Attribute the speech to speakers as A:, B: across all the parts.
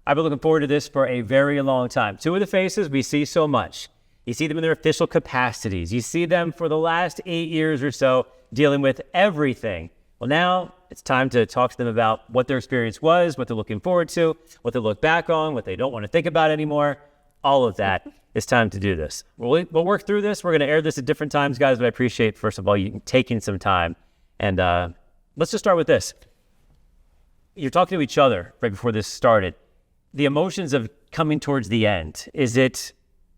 A: I've been looking forward to this for a very long time. Two of the faces we see so much. You see them in their official capacities. You see them for the last 8 years or so dealing with everything. Well, now it's time to talk to them about what their experience was, what they're looking forward to, what they look back on, what they don't want to think about anymore. All of that. It's time to do this. We'll work through this. We're going to air this at different times, guys, but I appreciate, first of all, you taking some time. And let's just start with this. You're talking to each other right before this started. The emotions of coming towards the end, is it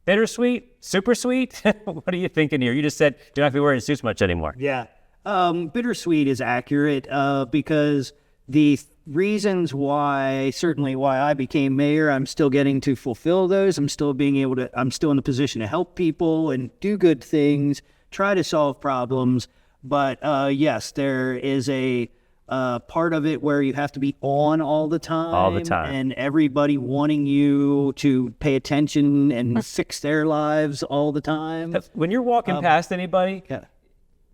A: bittersweet, super sweet? What are you thinking here? You just said you're not going to be wearing suits much anymore.
B: Yeah. Bittersweet is accurate because the reasons why I became mayor, I'm still getting to fulfill those. I'm still in the position to help people and do good things, try to solve problems. But yes, there is a part of it where you have to be on all the time.
A: All the time.
B: And everybody wanting you to pay attention and fix their lives all the time.
A: When you're walking past anybody,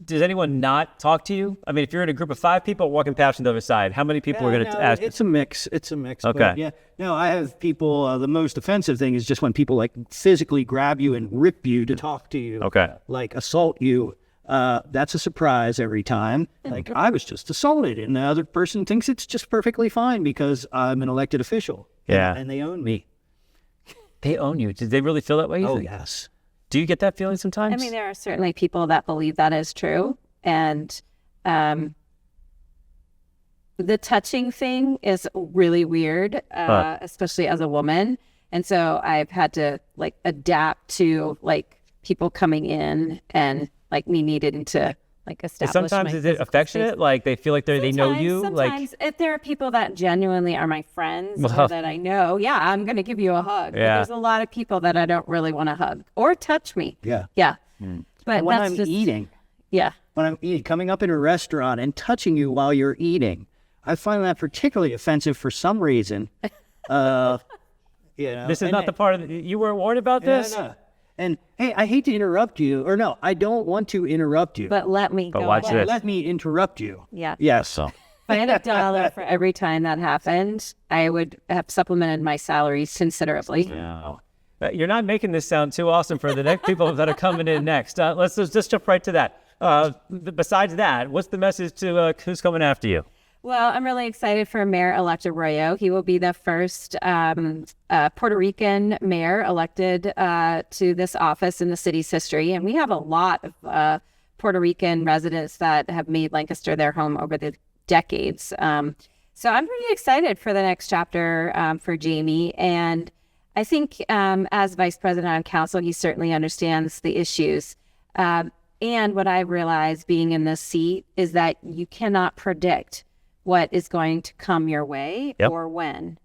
A: does anyone not talk to you? I mean, if you're in a group of 5 people walking past on the other side, how many people are going to ask?
B: It's a mix. Okay.
A: But
B: yeah. No, I have people, the most offensive thing is just when people like physically grab you and rip you to talk to you.
A: Okay.
B: Like assault you. That's a surprise every time. Like I was just assaulted and the other person thinks it's just perfectly fine because I'm an elected official.
A: Yeah.
B: And they own me.
A: They own you. Did they really feel that way?
B: Oh, yes.
A: Do you get that feeling sometimes?
C: I mean, there are certainly people that believe that is true. And the touching thing is really weird, especially as a woman. And so I've had to like adapt to like people coming in and like me needing to like establish.
A: Sometimes is it affectionate? Space. Like they feel like they know you?
C: Sometimes if there are people that genuinely are my friends or that I know, yeah, I'm going to give you a hug. Yeah. But there's a lot of people that I don't really want to hug or touch me.
B: Yeah.
C: Yeah.
B: But when I'm eating.
C: Yeah.
B: When I'm eating, coming up in a restaurant and touching you while you're eating, I find that particularly offensive for some reason.
A: This is not the part of you weren't warned about this?
B: No. And hey, I hate to interrupt you, or no, I don't want to interrupt you.
C: But let me go.
A: Watch this.
B: Let me interrupt you.
C: Yeah.
B: Yes.
A: So.
C: If I had $1 for every time that happened, I would have supplemented my salary considerably.
A: Yeah. You're not making this sound too awesome for the next people that are coming in next. Let's just jump right to that. Besides that, what's the message to who's coming after you?
C: Well, I'm really excited for Mayor-elect Arroyo. He will be the first Puerto Rican mayor elected to this office in the city's history. And we have a lot of Puerto Rican residents that have made Lancaster their home over the decades. So I'm pretty excited for the next chapter for Jamie. And I think as vice president on council, he certainly understands the issues. And what I've realized being in this seat is that you cannot predict what is going to come your way or when.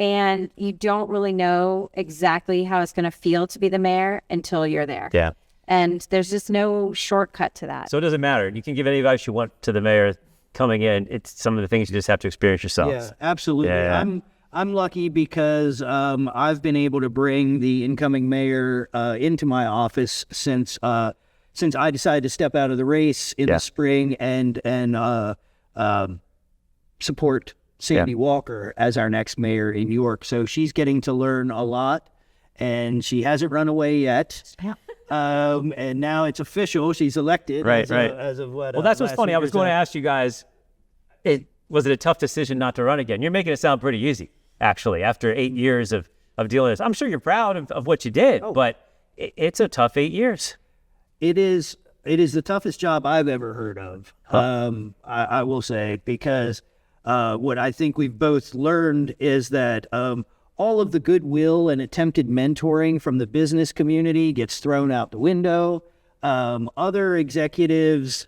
C: And you don't really know exactly how it's going to feel to be the mayor until you're there.
A: Yeah.
C: And there's just no shortcut to that.
A: So it doesn't matter. You can give any advice you want to the mayor coming in. It's some of the things you just have to experience yourself.
B: Yeah, absolutely.
A: Yeah.
B: I'm lucky because I've been able to bring the incoming mayor into my office since I decided to step out of the race in the spring and support Sandy Walker as our next mayor in York. So she's getting to learn a lot, and she hasn't run away yet. And now it's official. She's elected.
A: Right.
B: As of what?
A: Well, that's what's funny. I was going to ask you guys, was it a tough decision not to run again? You're making it sound pretty easy, actually, after 8 years of dealing with this. I'm sure you're proud of what you did, but it's a tough 8 years.
B: It is the toughest job I've ever heard of. I will say, because what I think we've both learned is that all of the goodwill and attempted mentoring from the business community gets thrown out the window. Other executives,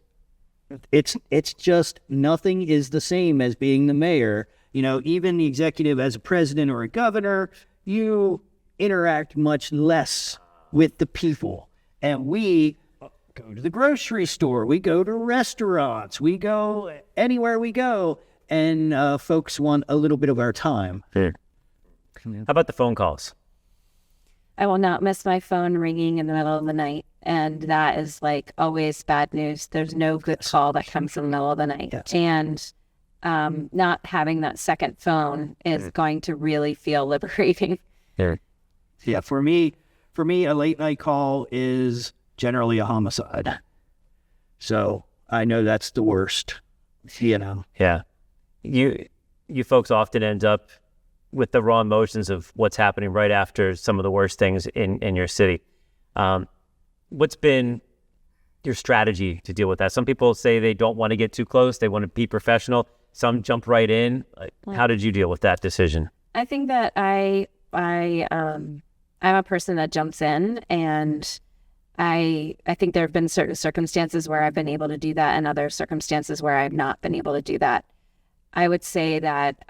B: it's just nothing is the same as being the mayor. You know, even the executive as a president or a governor, you interact much less with the people. And we go to the grocery store, we go to restaurants, we go anywhere we go, and folks want a little bit of our time.
A: How about the phone calls?
C: I will not miss my phone ringing in the middle of the night. And that is like always bad news. There's no good call that comes in the middle of the night.
B: Yes.
C: And not having that second phone is going to really feel liberating.
B: Yeah, for me, a late night call is generally a homicide. So I know that's the worst,
A: Yeah. You folks often end up with the raw emotions of what's happening right after some of the worst things in your city. What's been your strategy to deal with that? Some people say they don't want to get too close. They want to be professional. Some jump right in. How did you deal with that decision?
C: I think that I'm a person that jumps in, and I think there have been certain circumstances where I've been able to do that and other circumstances where I've not been able to do that. I would say that,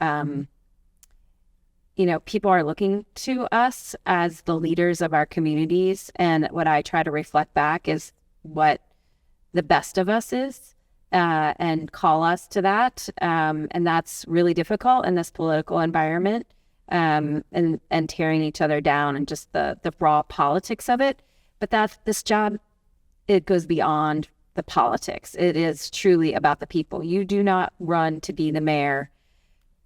C: people are looking to us as the leaders of our communities. And what I try to reflect back is what the best of us is, and call us to that. And that's really difficult in this political environment, and tearing each other down and just the raw politics of it. But this job, it goes beyond the politics. It is truly about the people. You do not run to be the mayor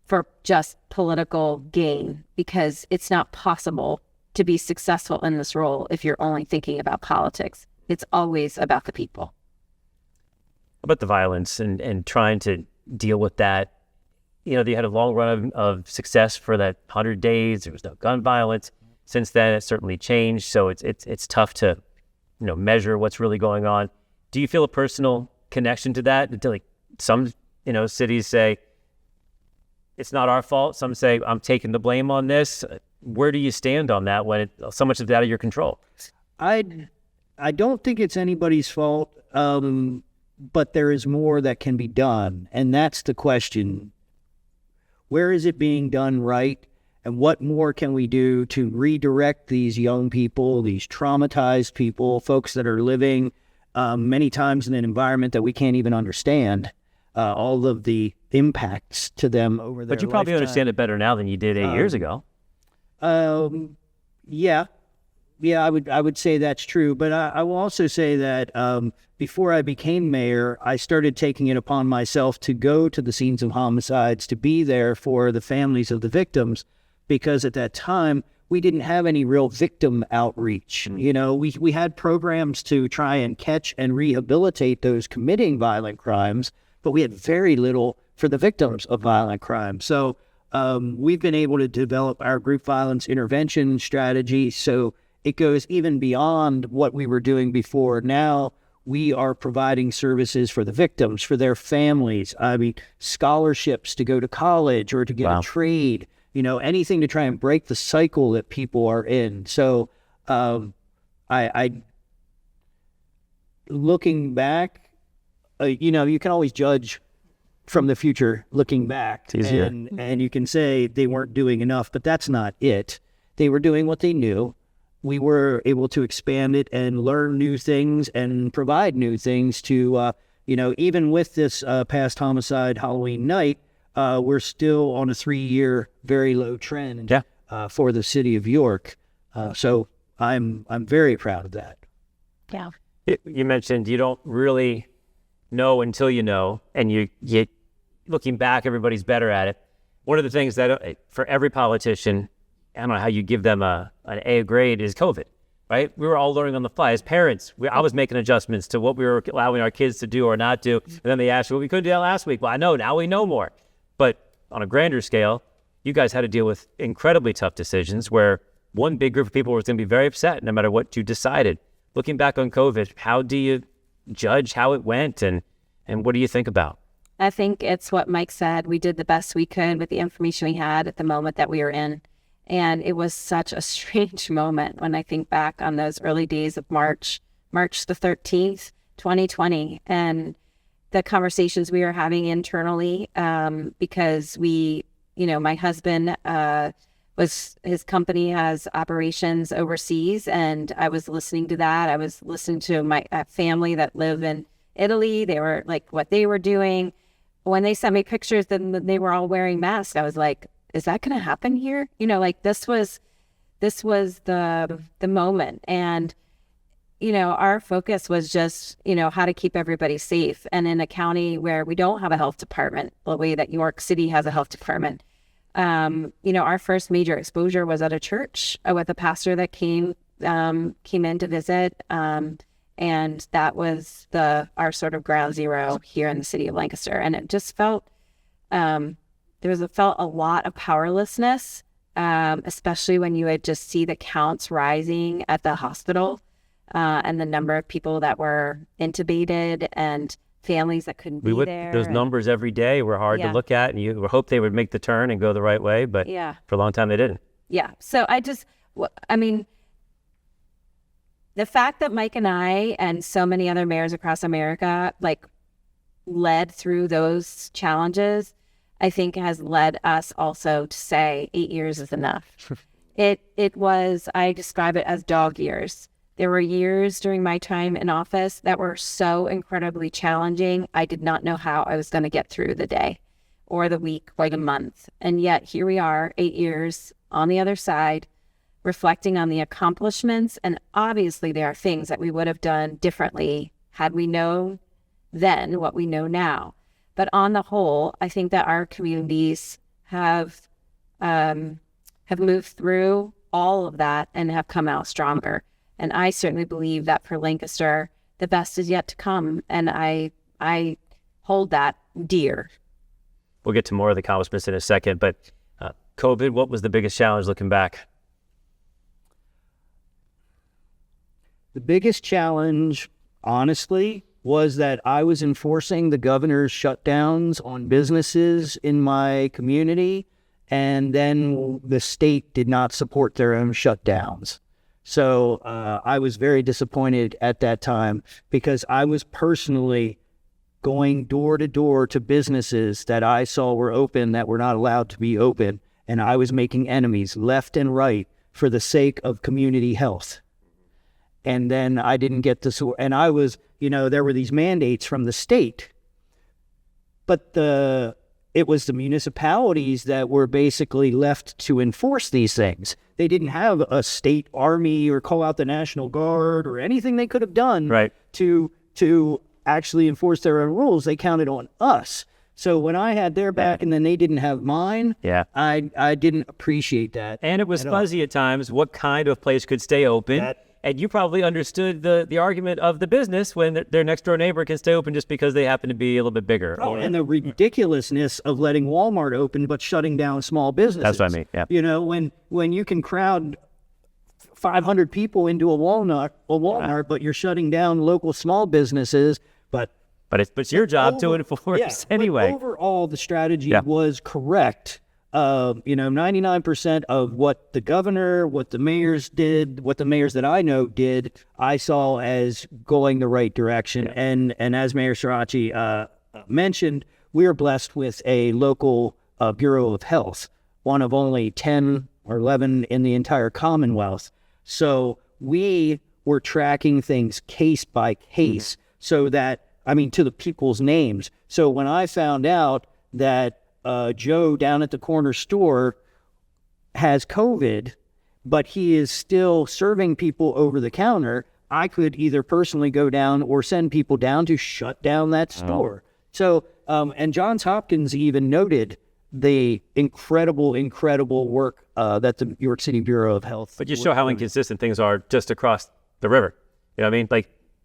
C: for just political gain, because it's not possible to be successful in this role if you're only thinking about politics. It's always about the people.
A: About the violence and trying to deal with that. They had a long run of success for that 100 days. There was no gun violence. Since then, it's certainly changed. So it's tough to, measure what's really going on. Do you feel a personal connection to that? Like some, cities say it's not our fault. Some say I'm taking the blame on this. Where do you stand on that when so much is out of your control?
B: I don't think it's anybody's fault, but there is more that can be done, and that's the question. Where is it being done right? And what more can we do to redirect these young people, these traumatized people, folks that are living many times in an environment that we can't even understand, all of the impacts to them over their
A: But you probably
B: lifetime.
A: understand it better now than you did 8 years ago.
B: Yeah, I would say that's true. But I will also say that before I became mayor, I started taking it upon myself to go to the scenes of homicides, to be there for the families of the victims, because at that time, we didn't have any real victim outreach. We had programs to try and catch and rehabilitate those committing violent crimes, but we had very little for the victims of violent crime. So we've been able to develop our group violence intervention strategy. So it goes even beyond what we were doing before. Now we are providing services for the victims, for their families. I mean, scholarships to go to college or to get a trade, anything to try and break the cycle that people are in. So I looking back, you can always judge from the future looking back.
A: It's easier.
B: And you can say they weren't doing enough, but that's not it. They were doing what they knew. We were able to expand it and learn new things and provide new things to, even with this past homicide Halloween night, we're still on a 3-year very low trend for the city of York. So I'm very proud of that.
C: Yeah.
A: You mentioned you don't really know until you know, and you looking back, everybody's better at it. One of the things that for every politician, I don't know how you give them an A grade, is COVID, right? We were all learning on the fly. As parents, I was making adjustments to what we were allowing our kids to do or not do. And then they asked, well, we couldn't do that last week. Well, I know, now we know more. But on a grander scale, you guys had to deal with incredibly tough decisions where one big group of people was going to be very upset no matter what you decided. Looking back on COVID, how do you judge how it went and what do you think about?
C: I think it's what Mike said. We did the best we could with the information we had at the moment that we were in. And it was such a strange moment when I think back on those early days of March the 13th, 2020, and the conversations we were having internally, because my husband, his company has operations overseas, and I was listening to that. I was listening to my family that live in Italy. They were like, what they were doing. When they sent me pictures, then they were all wearing masks. I was like, is that going to happen here? This was the moment. And our focus was just, how to keep everybody safe. And in a county where we don't have a health department, the way that York City has a health department, our first major exposure was at a church with a pastor that came in to visit. And that was our sort of ground zero here in the city of Lancaster. And it just felt, felt a lot of powerlessness, especially when you would just see the counts rising at the hospital, and the number of people that were intubated and families that couldn't be there.
A: Those numbers every day were hard to look at, and you hope they would make the turn and go the right way, but for a long time they didn't.
C: Yeah. So the fact that Mike and I and so many other mayors across America led through those challenges, I think has led us also to say 8 years is enough. It was, I describe it as dog years. There were years during my time in office that were so incredibly challenging. I did not know how I was going to get through the day or the week or the month. And yet here we are, 8 years on the other side, reflecting on the accomplishments. And obviously there are things that we would have done differently had we known then what we know now. But on the whole, I think that our communities have moved through all of that and have come out stronger. And I certainly believe that for Lancaster, the best is yet to come. And I hold that dear.
A: We'll get to more of the accomplishments in a second, but COVID, what was the biggest challenge looking back?
B: The biggest challenge, honestly, was that I was enforcing the governor's shutdowns on businesses in my community, and then the state did not support their own shutdowns. So I was very disappointed at that time because I was personally going door to door to businesses that I saw were open that were not allowed to be open, and I was making enemies left and right for the sake of community health. And then I didn't get to, and I was, there were these mandates from the state, but it was the municipalities that were basically left to enforce these things. They didn't have a state army or call out the National Guard or anything they could have done to actually enforce their own rules. They counted on us. So when I had their back and then they didn't have mine, I didn't appreciate that.
A: And it was fuzzy at times what kind of place could stay open. And you probably understood the argument of the business when their next door neighbor can stay open just because they happen to be a little bit bigger.
B: And the ridiculousness of letting Walmart open but shutting down small businesses.
A: That's what I mean. Yeah.
B: When you can crowd 500 people into a Walmart, but you're shutting down local small businesses. But
A: it's your job to enforce anyway.
B: But overall, the strategy was correct. 99% of what the governor, what the mayors did, what the mayors that I know did, I saw as going the right direction. And as Mayor Sorace mentioned, we are blessed with a local Bureau of Health, one of only 10 or 11 in the entire Commonwealth. So we were tracking things case by case so that, to the people's names. So when I found out that Joe down at the corner store has COVID, but he is still serving people over the counter, I could either personally go down or send people down to shut down that store. So, and Johns Hopkins even noted the incredible work that the York City Bureau of Health.
A: But you show how inconsistent things are just across the river. You know what I mean?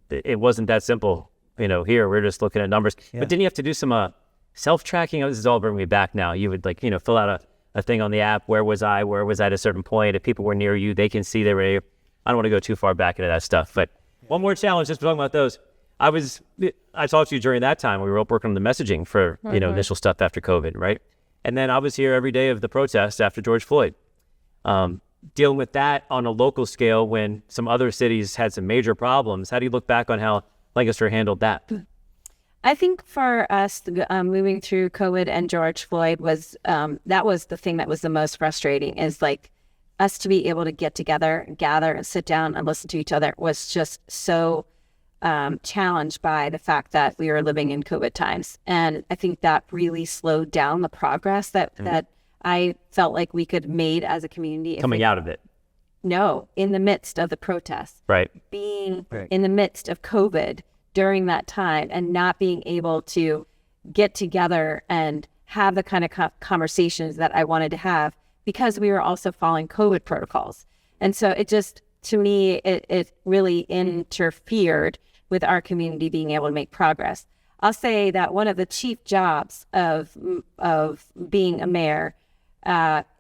A: It wasn't that simple. Here we're just looking at numbers. Yeah. But didn't you have to do some self-tracking? This is all bringing me back now. You would fill out a thing on the app. Where was I at a certain point? If people were near you, they can see they were. I don't want to go too far back into that stuff. But one more challenge, just talking about those. I talked to you during that time. We were working on the messaging for, initial stuff after COVID, right? And then I was here every day of the protest after George Floyd. Dealing with that on a local scale when some other cities had some major problems. How do you look back on how Lancaster handled that?
C: I think for us, moving through COVID and George Floyd was, that was the thing that was the most frustrating, is us to be able to get together, gather and sit down and listen to each other was just so challenged by the fact that we were living in COVID times. And I think that really slowed down the progress that I felt like we could made as a community.
A: Coming out of it.
C: No, in the midst of the protests,
A: Right.
C: being in the midst of COVID during that time and not being able to get together and have the kind of conversations that I wanted to have because we were also following COVID protocols. And so it just, to me, it really interfered with our community being able to make progress. I'll say that one of the chief jobs of being a mayor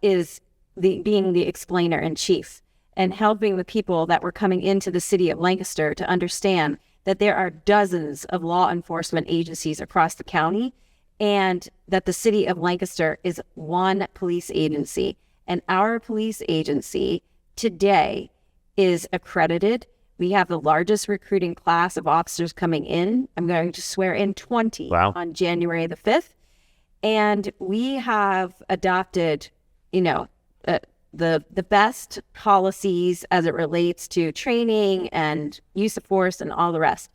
C: is being the explainer in chief and helping the people that were coming into the city of Lancaster to understand that there are dozens of law enforcement agencies across the county and that the city of Lancaster is one police agency. And our police agency today is accredited. We have the largest recruiting class of officers coming in. I'm going to swear in 20 on January the 5th. And we have adopted, the best policies as it relates to training and use of force and all the rest.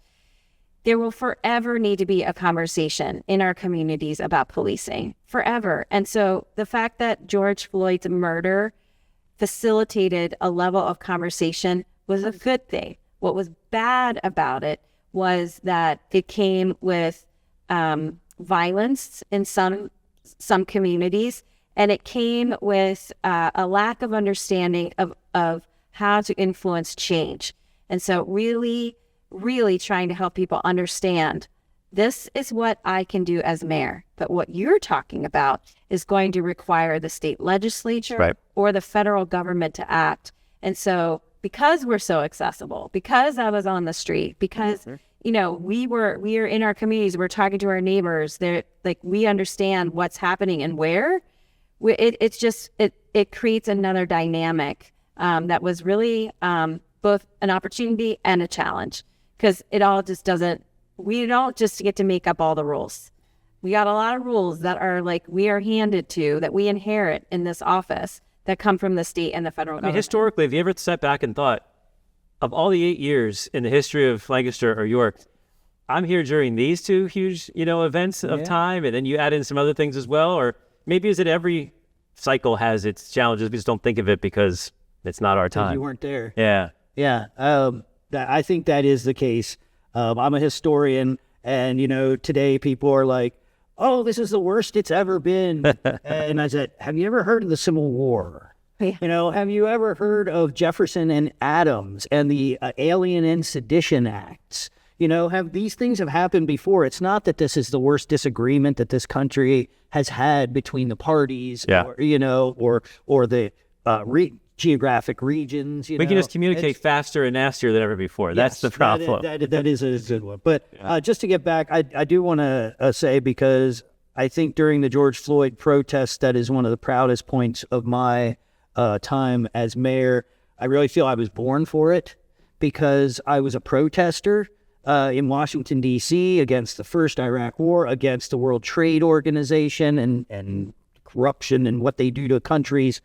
C: There will forever need to be a conversation in our communities about policing, forever. And so the fact that George Floyd's murder facilitated a level of conversation was a good thing. What was bad about it was that it came with violence in some communities, and it came with a lack of understanding of how to influence change. And so really trying to help people understand this is what I can do as mayor, but what you're talking about is going to require the state legislature or the federal government to act. And so because we're so accessible, because I was on the street, because we are in our communities, we're talking to our neighbors, we understand what's happening and where. It creates another dynamic that was really both an opportunity and a challenge, because it all just doesn't. We don't just get to make up all the rules. We got a lot of rules that are we are handed to, that we inherit in this office, that come from the state and the federal government.
A: Historically, have you ever sat back and thought, of all the 8 years in the history of Lancaster or York, I'm here during these two huge, events of time, and then you add in some other things as well? Or maybe is it every cycle has its challenges, we just don't think of it because it's not our time?
B: You weren't there.
A: Yeah.
B: Yeah. I think that is the case. I'm a historian, and, today people are like, oh, this is the worst it's ever been. And I said, have you ever heard of the Civil War?
C: Yeah.
B: Have you ever heard of Jefferson and Adams and the Alien and Sedition Acts? Have these things have happened before? It's not that this is the worst disagreement that this country has had between the parties, or the geographic regions.
A: We can just communicate faster and nastier than ever before. That's the problem.
B: That is a good one. But just to get back, I do want to say, because I think during the George Floyd protests, that is one of the proudest points of my time as mayor. I really feel I was born for it, because I was a protester in Washington, D.C. against the first Iraq War, against the World Trade Organization and corruption and what they do to countries.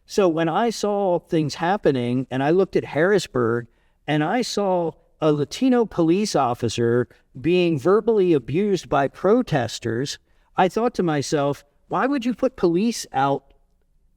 B: So when I saw things happening, and I looked at Harrisburg, and I saw a Latino police officer being verbally abused by protesters, I thought to myself, why would you put police out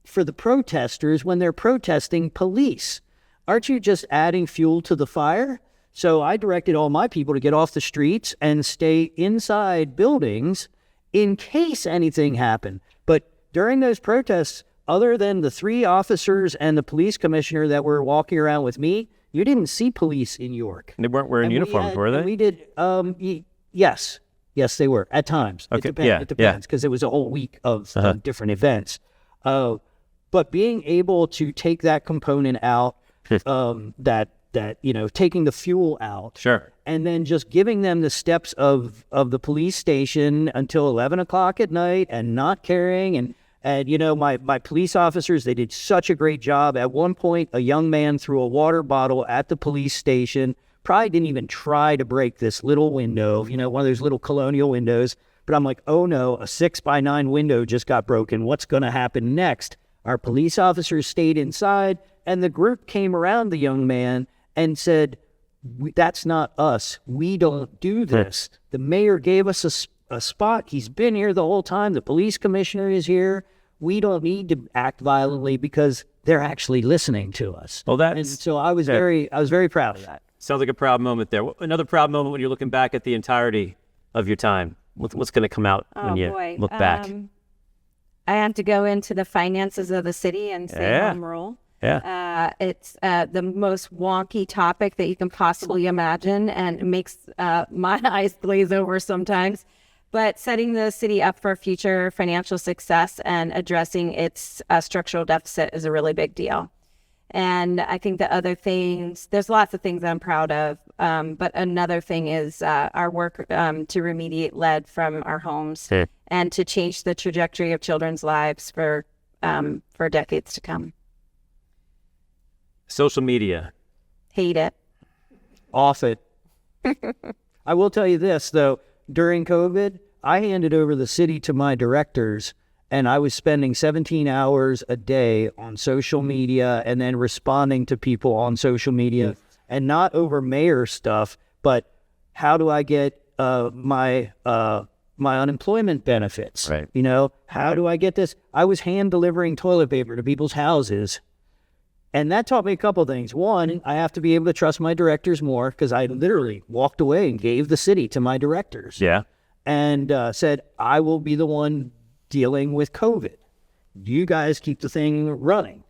B: for the protesters when they're protesting police? Aren't you just adding fuel to the fire? So I directed all my people to get off the streets and stay inside buildings in case anything happened. But during those protests, other than the 3 officers and the police commissioner that were walking around with me, you didn't see police in York.
A: They weren't wearing uniforms, were they?
B: We did. Yes, they were at times.
A: Okay.
B: It depends, because it was a whole week of different events. But being able to take that component out, taking the fuel out,
A: sure,
B: and then just giving them the steps of the police station until 11 o'clock at night, and not carrying, and my police officers, they did such a great job. At one point, a young man threw a water bottle at the police station, probably didn't even try to break this little window, one of those little colonial windows. But I'm like, oh no, a 6x9 window just got broken. What's going to happen next? Our police officers stayed inside, and the group came around the young man and said, that's not us. We don't do this. The mayor gave us a spot. He's been here the whole time. The police commissioner is here. We don't need to act violently, because they're actually listening to us.
A: Well,
B: and so I was very proud of that.
A: Sounds like a proud moment there. Another proud moment when you're looking back at the entirety of your time. What's going to come out when you look back?
C: I had to go into the finances of the city and say home rule.
A: Yeah.
C: It's the most wonky topic that you can possibly imagine, and it makes my eyes glaze over sometimes. But setting the city up for future financial success and addressing its structural deficit is a really big deal. And I think the other things, there's lots of things I'm proud of, but another thing is our work to remediate lead from our homes and to change the trajectory of children's lives for decades to come.
A: Social media.
C: Hate it.
B: Off it. I will tell you this, though. During COVID, I handed over the city to my directors, and I was spending 17 hours a day on social media and then responding to people on social media, and not over mayor stuff, but how do I get my unemployment benefits?
A: Right.
B: You know, how do I get this? I was hand delivering toilet paper to people's houses. And that taught me a couple things. One, I have to be able to trust my directors more, because I literally walked away and gave the city to my directors.
A: Yeah.
B: And said, I will be the one dealing with COVID. You guys keep the thing running.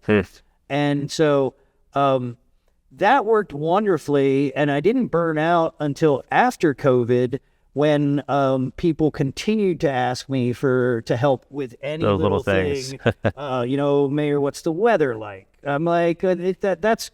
B: And so that worked wonderfully. And I didn't burn out until after COVID, when people continued to ask me to help with any
A: Those little
B: thing.
A: things.
B: Mayor, what's the weather like? I'm like, that's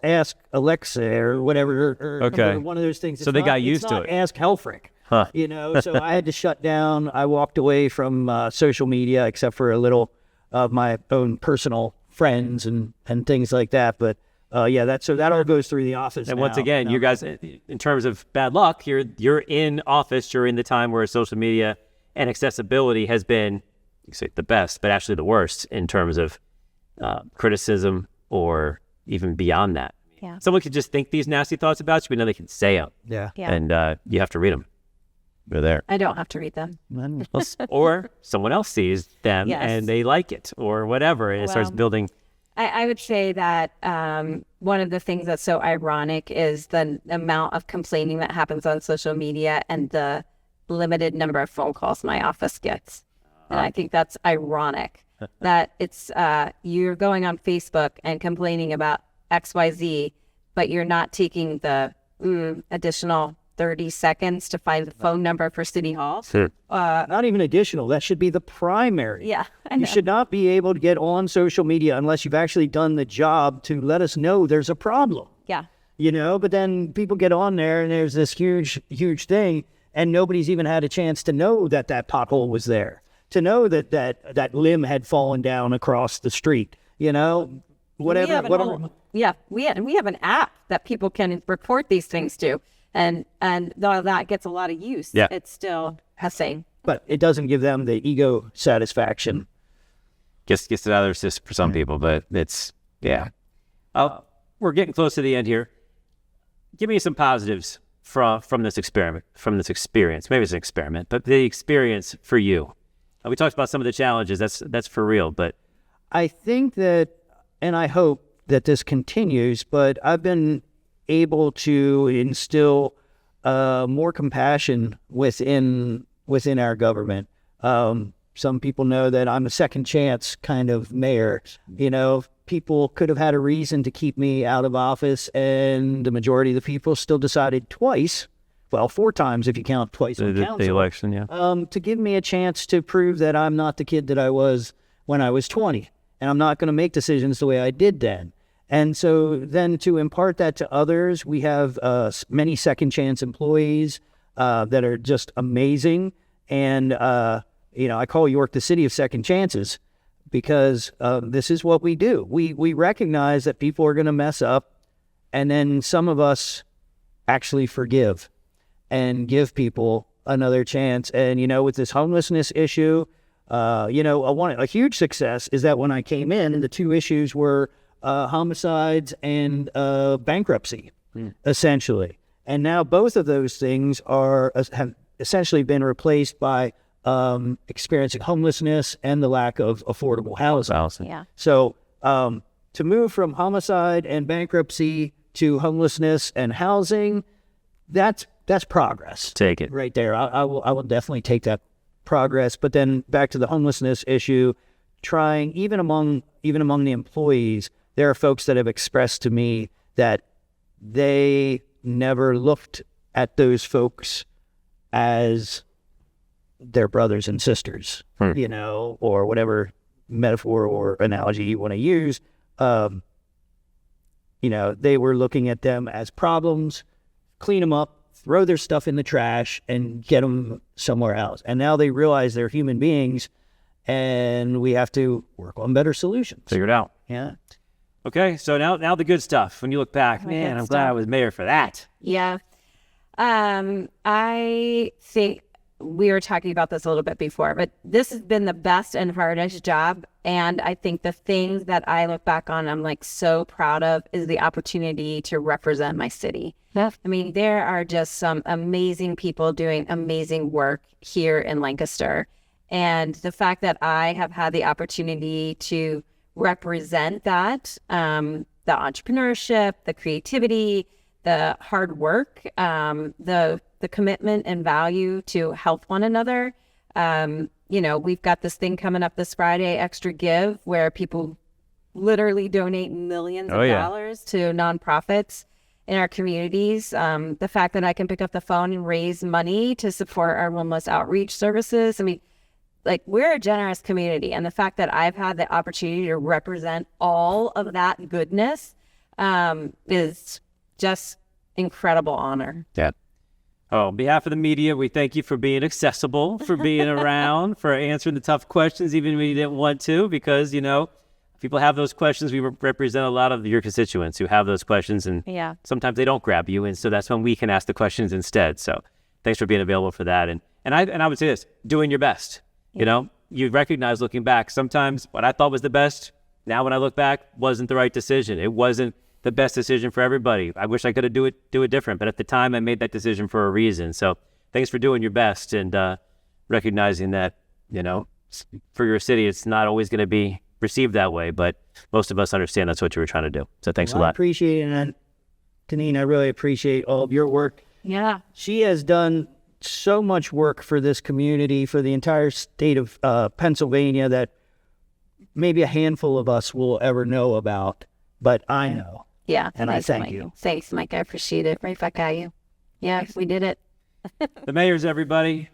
B: Ask Alexa or whatever, or one of those things.
A: So they got used to it.
B: Ask Helfrich.
A: Huh.
B: You know, so I had to shut down. I walked away from social media, except for a little of my own personal friends and things like that. But that all goes through the office.
A: And
B: now.
A: once again, you guys, in terms of bad luck, you're in office during the time where social media and accessibility has been, you say the best, but actually the worst in terms of criticism or even beyond that.
C: Yeah.
A: Someone could just think these nasty thoughts about you, but now they can say them.
B: Yeah.
A: And you have to read them. They're there.
C: I don't have to read them.
A: Or someone else sees them and they like it or whatever, and it starts building.
C: I would say that one of the things that's so ironic is the amount of complaining that happens on social media and the limited number of phone calls my office gets. And I think that's ironic that it's you're going on Facebook and complaining about XYZ, but you're not taking the additional 30 seconds to find the phone number for City Hall.
B: Not even additional. That should be the primary.
C: Yeah, I know.
B: You should not be able to get on social media unless you've actually done the job to let us know there's a problem.
C: Yeah.
B: You know, but then people get on there and there's this huge thing, and nobody's even had a chance to know that pothole was there, to know that limb had fallen down across the street, you know, whatever.
C: We have an app that people can report these things to. And though that gets a lot of use, it's still hissing.
B: But it doesn't give them the ego satisfaction.
A: Gets it out of their system for some people, but it's, we're getting close to the end here. Give me some positives from this experience. Maybe it's an experiment, but the experience for you. We talked about some of the challenges. That's for real, but
B: I think that, and I hope that this continues, but I've been able to instill more compassion within our government. Some people know that I'm a second chance kind of mayor. You know, people could have had a reason to keep me out of office, and the majority of the people still decided twice, well, 4 times if you count twice on council,
A: the election,
B: to give me a chance to prove that I'm not the kid that I was when I was 20, and I'm not going to make decisions the way I did then. And so then to impart that to others, we have many second chance employees that are just amazing. And, I call York the city of second chances, because this is what we do. We recognize that people are going to mess up, and then some of us actually forgive and give people another chance. And, with this homelessness issue, a huge success is that when I came in, and the 2 issues were homicides and bankruptcy, essentially. And now both of those things have essentially been replaced by experiencing homelessness and the lack of affordable housing.
C: Yeah.
B: So to move from homicide and bankruptcy to homelessness and housing, that's progress.
A: Take it.
B: Right there. I will definitely take that progress. But then back to the homelessness issue, trying, even among the employees, there are folks that have expressed to me that they never looked at those folks as their brothers and sisters, you know, or whatever metaphor or analogy you want to use. You know, they were looking at them as problems, clean them up, throw their stuff in the trash, and get them somewhere else. And now they realize they're human beings, and we have to work on better solutions.
A: Figure it out.
B: Yeah.
A: Okay, so now the good stuff. When you look back, man, I'm glad I was mayor for that.
C: Yeah. I think we were talking about this a little bit before, but this has been the best and hardest job. And I think the things that I look back on, I'm like so proud of, is the opportunity to represent my city. I mean, there are just some amazing people doing amazing work here in Lancaster. And the fact that I have had the opportunity to represent that, the entrepreneurship, the creativity, the hard work, the commitment and value to help one another. You know, we've got this thing coming up this Friday, Extra Give, where people literally donate millions of dollars to nonprofits in our communities. The fact that I can pick up the phone and raise money to support our homeless outreach services. I mean, like, we're a generous community, and the fact that I've had the opportunity to represent all of that goodness is just incredible honor.
A: Yeah. Oh, on behalf of the media, we thank you for being accessible, for being around, for answering the tough questions even when you didn't want to, because, you know, people have those questions. We represent a lot of your constituents who have those questions, and sometimes they don't grab you, and so that's when we can ask the questions instead. So thanks for being available for that. And I would say this, doing your best. You know, you recognize looking back, sometimes what I thought was the best, now when I look back, wasn't the right decision. It wasn't the best decision for everybody. I wish I could have do it different, but at the time I made that decision for a reason. So thanks for doing your best and recognizing that, you know, for your city, it's not always going to be received that way, but most of us understand that's what you were trying to do. So thanks a lot.
B: I appreciate it. And Danene, I really appreciate all of your work.
C: Yeah.
B: She has done so much work for this community, for the entire state of Pennsylvania, that maybe a handful of us will ever know about, but I know.
C: Yeah.
B: And I thank you.
C: Thanks, Mike. I appreciate it. Right back at you. Yeah, we did it.
A: The mayor's, everybody.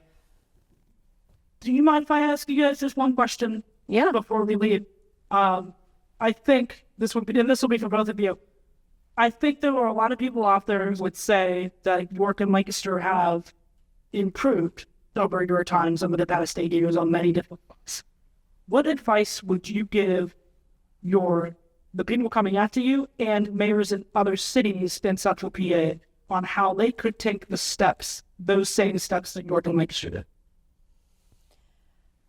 D: Do you mind if I ask you guys just one question?
C: Yeah.
D: Before we leave, I think this will be for both of you. I think there are a lot of people out there who would say that York and Lancaster have improved over your times over the past 8 years on many different fronts. What advice would you give the people coming after you and mayors in other cities in Central PA on how they could take those same steps that York and Lancaster did?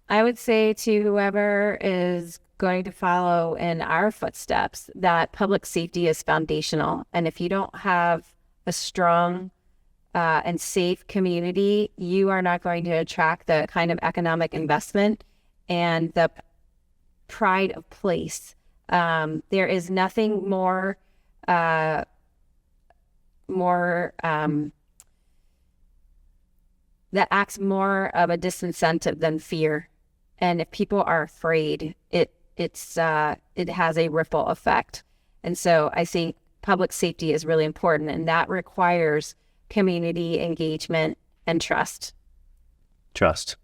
C: I would say to whoever is going to follow in our footsteps that public safety is foundational. And if you don't have a strong and safe community, you are not going to attract the kind of economic investment and the pride of place. There is nothing more that acts more of a disincentive than fear. And if people are afraid, it has a ripple effect. And so I think public safety is really important, and that requires community engagement and trust.
A: Trust.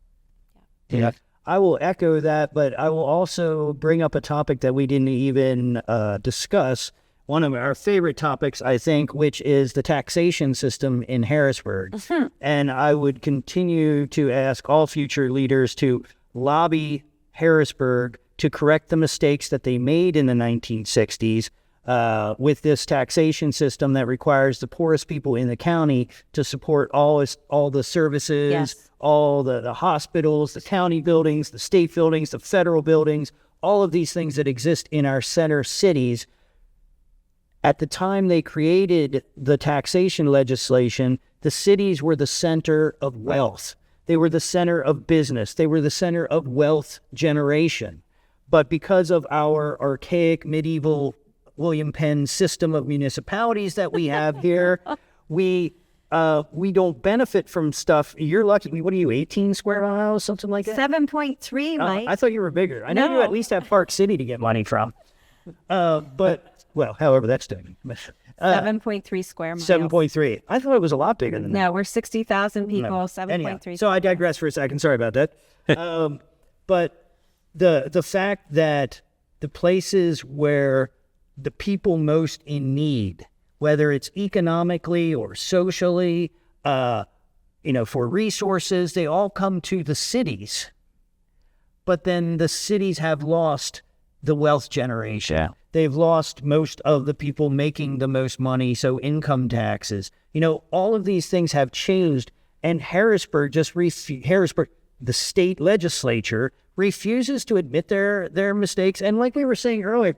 B: Yeah. I will echo that, but I will also bring up a topic that we didn't even discuss. One of our favorite topics, I think, which is the taxation system in Harrisburg. Mm-hmm. And I would continue to ask all future leaders to lobby Harrisburg to correct the mistakes that they made in the 1960s with this taxation system that requires the poorest people in the county to support all the services, yes, all the hospitals, the county buildings, the state buildings, the federal buildings, all of these things that exist in our center cities. At the time they created the taxation legislation, the cities were the center of wealth. They were the center of business. They were the center of wealth generation. But because of our archaic medieval William Penn system of municipalities that we have here, we don't benefit from stuff. You're lucky. What are you, 18 square miles, something like that?
C: 7.3, Mike.
B: I thought you were bigger. I know you
C: No.
B: at least have Park City to get money from. But, well, however that's doing.
C: 7.3 square miles.
B: 7.3. I thought it was a lot bigger than that.
C: No, we're 60,000 people,
B: No.
C: 7.3.
B: Anyhow, so I digress for a second. Sorry about that. But the fact that the places where the people most in need, whether it's economically or socially, for resources, they all come to the cities. But then the cities have lost the wealth generation.
A: Yeah.
B: They've lost most of the people making the most money, so income taxes. All of these things have changed, and Harrisburg, the state legislature, refuses to admit their mistakes. And like we were saying earlier,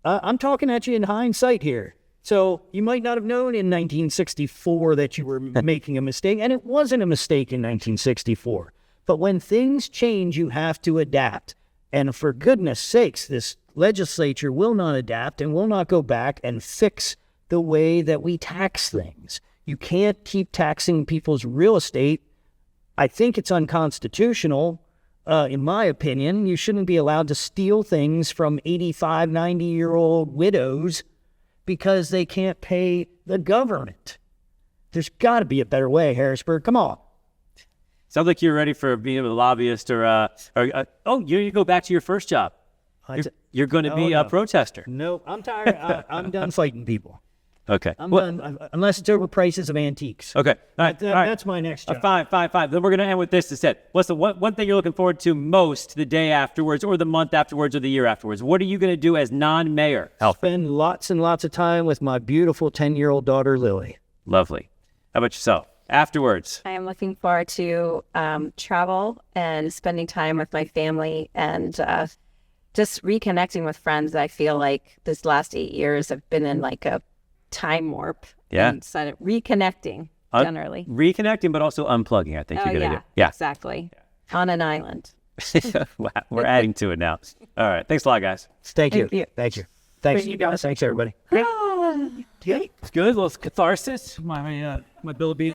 B: I'm talking at you in hindsight here. So you might not have known in 1964 that you were making a mistake, and it wasn't a mistake in 1964. But when things change, you have to adapt. And for goodness sakes, this legislature will not adapt and will not go back and fix the way that we tax things. You can't keep taxing people's real estate. I think it's unconstitutional, in my opinion. You shouldn't be allowed to steal things from 85, 90-year-old widows because they can't pay the government. There's got to be a better way, Harrisburg. Come on.
A: Sounds like you're ready for being a lobbyist you go back to your first job. You're going to be a protester.
B: No, I'm tired. I'm done fighting people.
A: Okay.
B: I'm done, unless it's over prices of antiques.
A: Okay. All right.
B: That's my next job.
A: Fine. Then we're going to end with this instead. What's the one thing you're looking forward to most the day afterwards or the month afterwards or the year afterwards? What are you going to do as non-mayor?
B: Spend lots and lots of time with my beautiful 10-year-old daughter, Lily.
A: Lovely. How about yourself? Afterwards.
C: I am looking forward to travel and spending time with my family and just reconnecting with friends. I feel like this last 8 years have been in like a time warp.
A: Yeah.
C: And so reconnecting generally.
A: Reconnecting, but also unplugging, I think you're going to do. Yeah.
C: Exactly. On an island.
A: Wow, we're adding to it now. All right. Thanks a lot, guys.
B: Thank you.
C: Thank you.
B: Thanks.
D: Thank you, guys.
B: Thanks, everybody.
A: It's good. A little catharsis. My bill of beans.